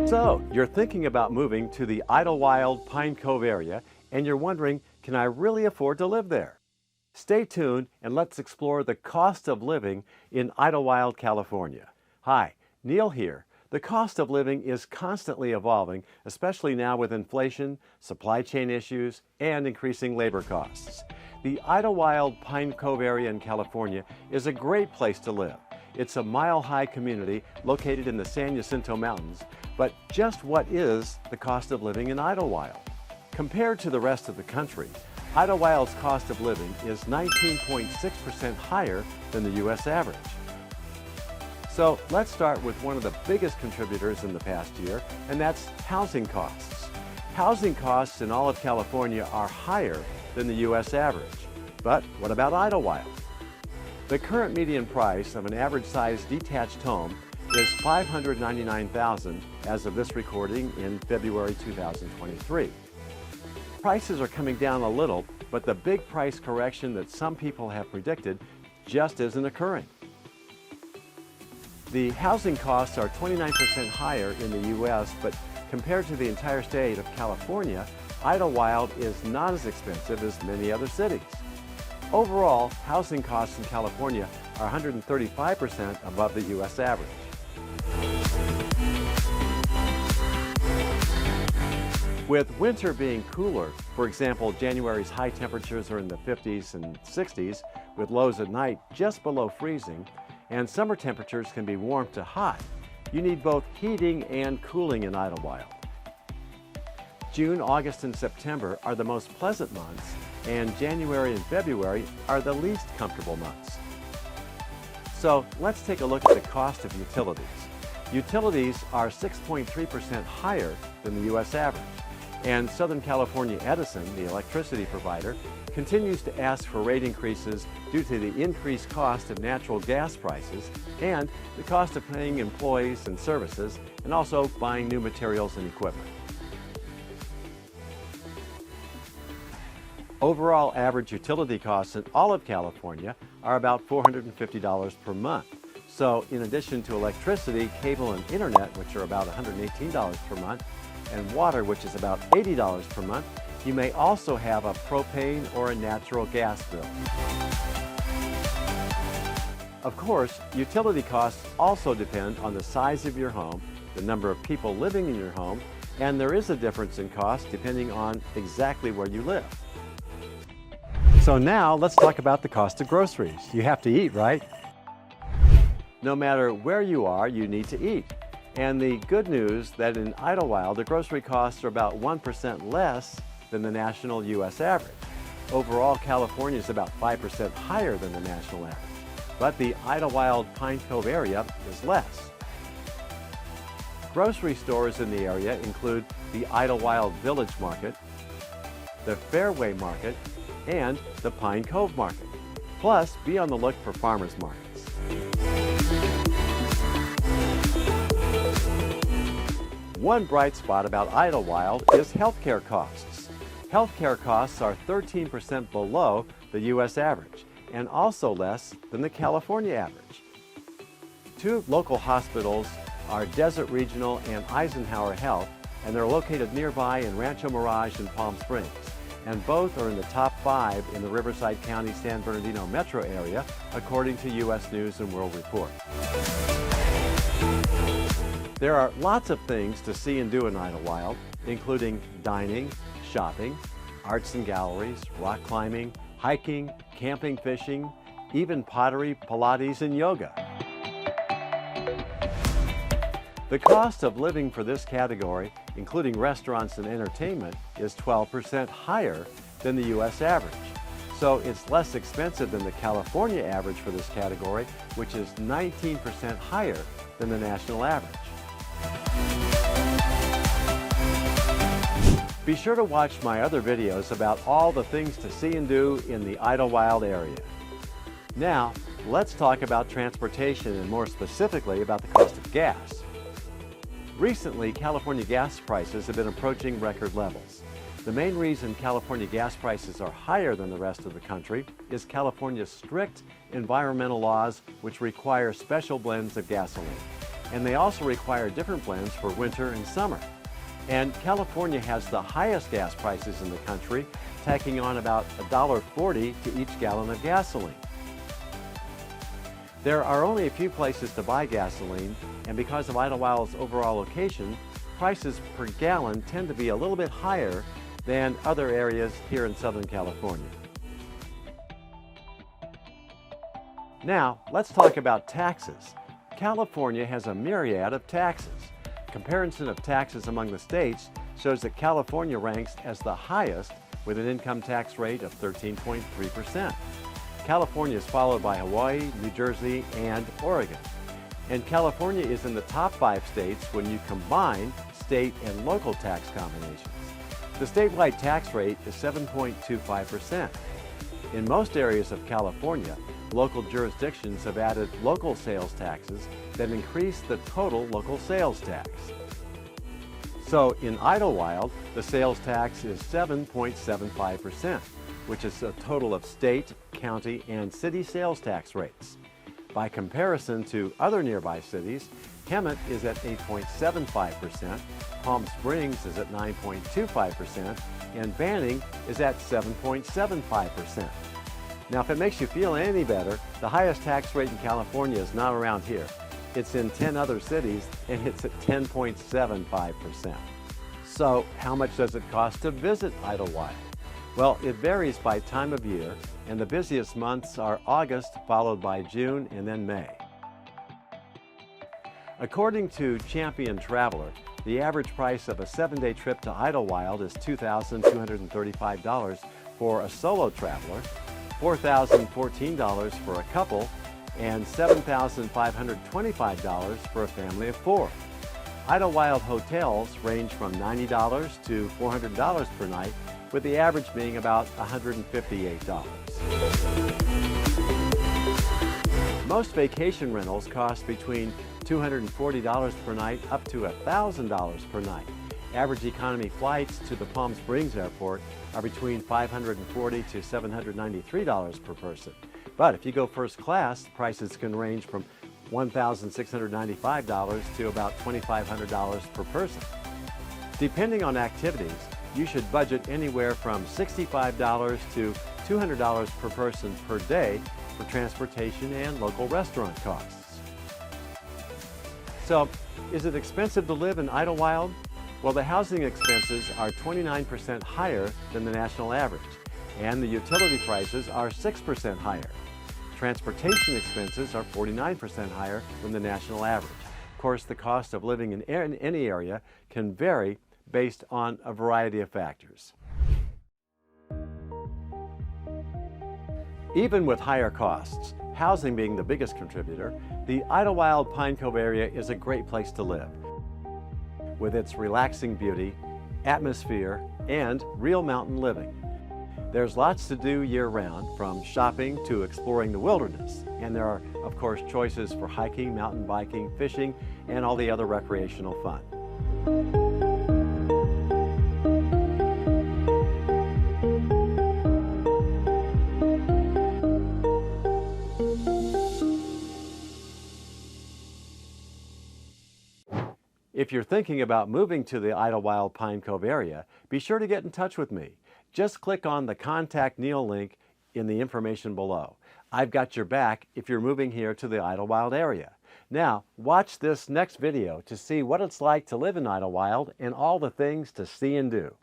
So, you're thinking about moving to the Idyllwild-Pine Cove area, and you're wondering, can I really afford to live there? Stay tuned and let's explore the cost of living in Idyllwild, California. Hi, Neal here. The cost of living is constantly evolving, especially now with inflation, supply chain issues, and increasing labor costs. The Idyllwild-Pine Cove area in California is a great place to live. It's a mile-high community located in the San Jacinto Mountains. But just what is the cost of living in Idyllwild? Compared to the rest of the country, Idyllwild's cost of living is 19.6% higher than the U.S. average. So let's start with one of the biggest contributors in the past year, and that's housing costs. Housing costs in all of California are higher than the U.S. average. But what about Idyllwild? The current median price of an average-sized detached home is $599,000 as of this recording in February 2023. Prices are coming down a little, but the big price correction that some people have predicted just isn't occurring. The housing costs are 29% higher in the U.S., but compared to the entire state of California, Idyllwild is not as expensive as many other cities. Overall, housing costs in California are 135% above the U.S. average. With winter being cooler, for example, January's high temperatures are in the 50s and 60s, with lows at night just below freezing, and summer temperatures can be warm to hot, you need both heating and cooling in Idyllwild. June, August, and September are the most pleasant months, and January and February are the least comfortable months. So let's take a look at the cost of utilities. Utilities are 6.3% higher than the U.S. average. And Southern California Edison, the electricity provider, continues to ask for rate increases due to the increased cost of natural gas prices and the cost of paying employees and services, and also buying new materials and equipment. Overall average utility costs in all of California are about $450 per month. So in addition to electricity, cable, and internet, which are about $118 per month, and water, which is about $80 per month, you may also have a propane or a natural gas bill. Of course, utility costs also depend on the size of your home, the number of people living in your home, and there is a difference in cost depending on exactly where you live. So now let's talk about the cost of groceries. You have to eat, right? No matter where you are, you need to eat. And the good news that in Idyllwild, the grocery costs are about 1% less than the national U.S. average. Overall, California is about 5% higher than the national average. But the Idyllwild-Pine Cove area is less. Grocery stores in the area include the Idyllwild Village Market, the Fairway Market, and the Pine Cove Market. Plus, be on the look for farmers markets. One bright spot about Idyllwild is healthcare costs. Healthcare costs are 13% below the U.S. average and also less than the California average. Two local hospitals are Desert Regional and Eisenhower Health, and they're located nearby in Rancho Mirage and Palm Springs. And both are in the top 5 in the Riverside County, San Bernardino metro area, according to U.S. News and World Report. There are lots of things to see and do in Idyllwild, including dining, shopping, arts and galleries, rock climbing, hiking, camping, fishing, even pottery, Pilates, and yoga. The cost of living for this category, including restaurants and entertainment, is 12% higher than the U.S. average. So it's less expensive than the California average for this category, which is 19% higher than the national average. Be sure to watch my other videos about all the things to see and do in the Idyllwild area. Now, let's talk about transportation and more specifically about the cost of gas. Recently, California gas prices have been approaching record levels. The main reason California gas prices are higher than the rest of the country is California's strict environmental laws which require special blends of gasoline. and they also require different blends for winter and summer. And California has the highest gas prices in the country, tacking on about $1.40 to each gallon of gasoline. There are only a few places to buy gasoline, and because of Idyllwild's overall location, prices per gallon tend to be a little bit higher than other areas here in Southern California. Now, let's talk about taxes. California has a myriad of taxes. Comparison of taxes among the states shows that California ranks as the highest with an income tax rate of 13.3%. California is followed by Hawaii, New Jersey, and Oregon. And California is in the top 5 states when you combine state and local tax combinations. The statewide tax rate is 7.25%. In most areas of California, local jurisdictions have added local sales taxes that increase the total local sales tax. So in Idyllwild, the sales tax is 7.75%, which is a total of state, county, and city sales tax rates. By comparison to other nearby cities, Hemet is at 8.75%, Palm Springs is at 9.25%, and Banning is at 7.75%. Now, if it makes you feel any better, the highest tax rate in California is not around here. It's in 10 other cities, and it's at 10.75%. So, how much does it cost to visit Idyllwild? Well, it varies by time of year, and the busiest months are August, followed by June, and then May. According to Champion Traveler, the average price of a 7-day trip to Idyllwild is $2,235 for a solo traveler, $4,014 for a couple, and $7,525 for a family of 4. Idyllwild hotels range from $90 to $400 per night, with the average being about $158. Most vacation rentals cost between $240 per night up to $1,000 per night. Average economy flights to the Palm Springs airport are between $540 to $793 per person. But if you go first class, prices can range from $1,695 to about $2,500 per person. Depending on activities, you should budget anywhere from $65 to $200 per person per day for transportation and local restaurant costs. So, is it expensive to live in Idyllwild? Well, the housing expenses are 29% higher than the national average, and the utility prices are 6% higher. Transportation expenses are 49% higher than the national average. Of course, the cost of living in any area can vary based on a variety of factors. Even with higher costs, housing being the biggest contributor, the Idyllwild Pine Cove area is a great place to live. With its relaxing beauty, atmosphere, and real mountain living. There's lots to do year-round, from shopping to exploring the wilderness. And there are, of course, choices for hiking, mountain biking, fishing, and all the other recreational fun. If you're thinking about moving to the Idyllwild Pine Cove area, be sure to get in touch with me. Just click on the Contact Neal link in the information below. I've got your back if you're moving here to the Idyllwild area. Now, watch this next video to see what it's like to live in Idyllwild and all the things to see and do.